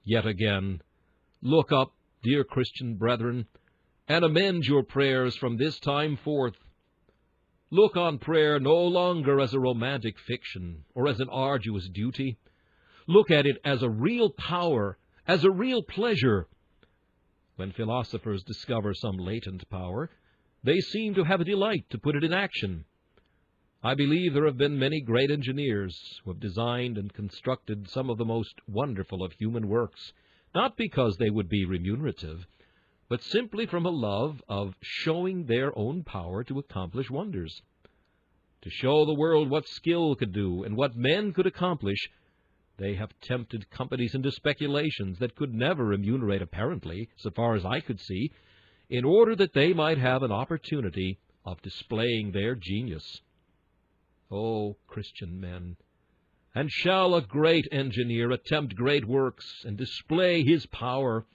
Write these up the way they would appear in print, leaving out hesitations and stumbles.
Yet again, look up, dear Christian brethren, and amend your prayers from this time forth. Look on prayer no longer as a romantic fiction or as an arduous duty. Look at it as a real power, as a real pleasure. When philosophers discover some latent power, they seem to have a delight to put it in action. I believe there have been many great engineers who have designed and constructed some of the most wonderful of human works, not because they would be remunerative, but simply from a love of showing their own power to accomplish wonders. To show the world what skill could do and what men could accomplish, they have tempted companies into speculations that could never remunerate apparently, so far as I could see, in order that they might have an opportunity of displaying their genius. O Christian men, and shall a great engineer attempt great works and display his power,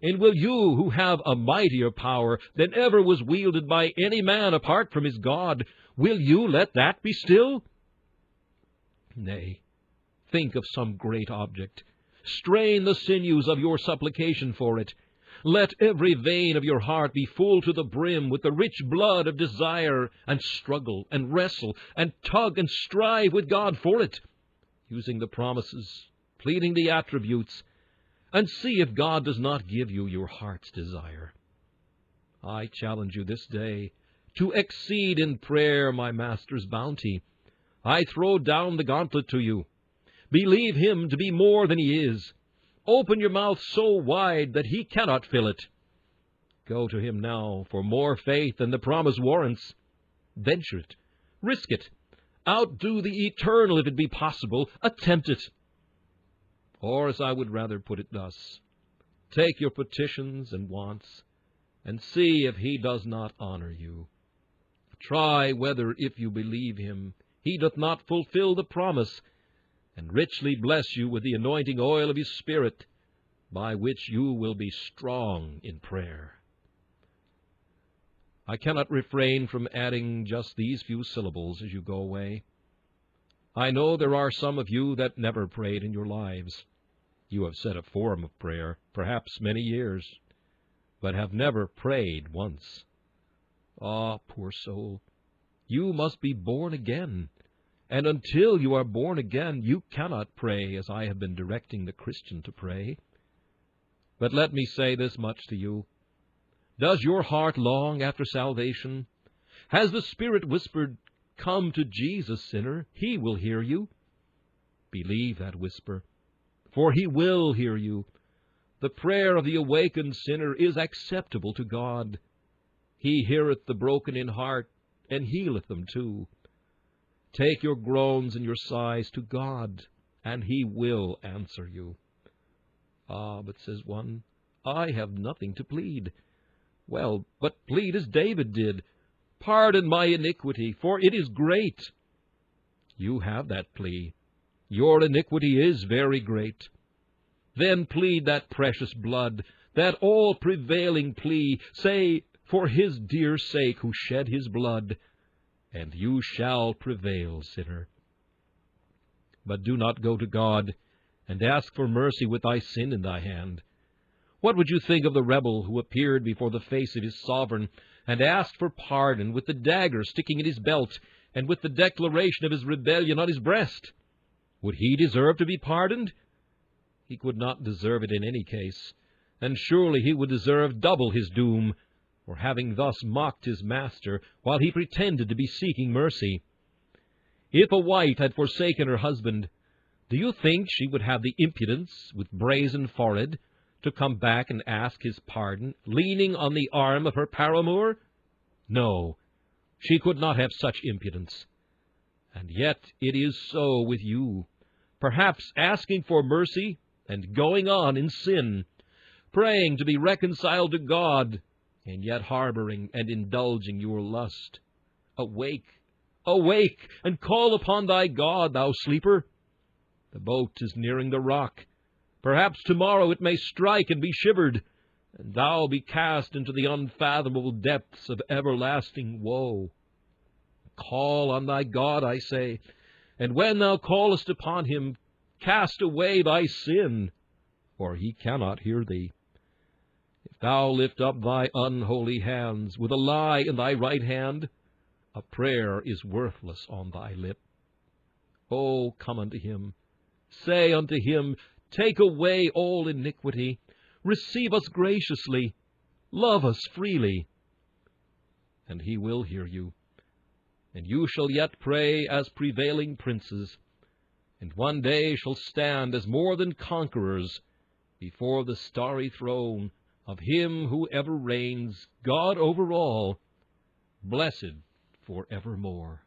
and will you, who have a mightier power than ever was wielded by any man apart from his God, will you let that be still? Nay, think of some great object. Strain the sinews of your supplication for it. Let every vein of your heart be full to the brim with the rich blood of desire, and struggle, and wrestle, and tug, and strive with God for it, using the promises, pleading the attributes, and see if God does not give you your heart's desire. I challenge you this day to exceed in prayer my Master's bounty. I throw down the gauntlet to you. Believe him to be more than he is. Open your mouth so wide that he cannot fill it. Go to him now for more faith than the promise warrants. Venture it. Risk it. Outdo the eternal if it be possible. Attempt it. Or, as I would rather put it thus, take your petitions and wants, and see if he does not honor you. Try whether, if you believe him, he doth not fulfill the promise, and richly bless you with the anointing oil of his Spirit, by which you will be strong in prayer. I cannot refrain from adding just these few syllables as you go away. I know there are some of you that never prayed in your lives. You have said a form of prayer, perhaps many years, but have never prayed once. Ah, poor soul, you must be born again. And until you are born again, you cannot pray as I have been directing the Christian to pray. But let me say this much to you. Does your heart long after salvation? Has the Spirit whispered, "Come to Jesus, sinner, he will hear you"? Believe that whisper, for he will hear you. The prayer of the awakened sinner is acceptable to God. He heareth the broken in heart, and healeth them too. Take your groans and your sighs to God, and he will answer you. Ah, but says one, I have nothing to plead. Well, but plead as David did. Pardon my iniquity, for it is great. You have that plea. Your iniquity is very great. Then plead that precious blood, that all-prevailing plea. Say, for his dear sake who shed his blood, and you shall prevail, sinner. But do not go to God and ask for mercy with thy sin in thy hand. What would you think of the rebel who appeared before the face of his sovereign and asked for pardon with the dagger sticking in his belt and with the declaration of his rebellion on his breast? Would he deserve to be pardoned? He could not deserve it in any case, and surely he would deserve double his doom, for having thus mocked his master while he pretended to be seeking mercy. If a wife had forsaken her husband, do you think she would have the impudence, with brazen forehead, to come back and ask his pardon, leaning on the arm of her paramour? No, she could not have such impudence. And yet it is so with you, perhaps asking for mercy and going on in sin, praying to be reconciled to God, and yet harboring and indulging your lust. Awake, awake, and call upon thy God, thou sleeper. The boat is nearing the rock. Perhaps tomorrow it may strike and be shivered, and thou be cast into the unfathomable depths of everlasting woe. Call on thy God, I say, and when thou callest upon him, cast away thy sin. for he cannot hear thee. If thou lift up thy unholy hands, with a lie in thy right hand, a prayer is worthless on thy lip. O come unto him, say unto him, Take away all iniquity, receive us graciously, love us freely. And he will hear you, and you shall yet pray as prevailing princes, and one day shall stand as more than conquerors before the starry throne of him who ever reigns, God over all, blessed for evermore.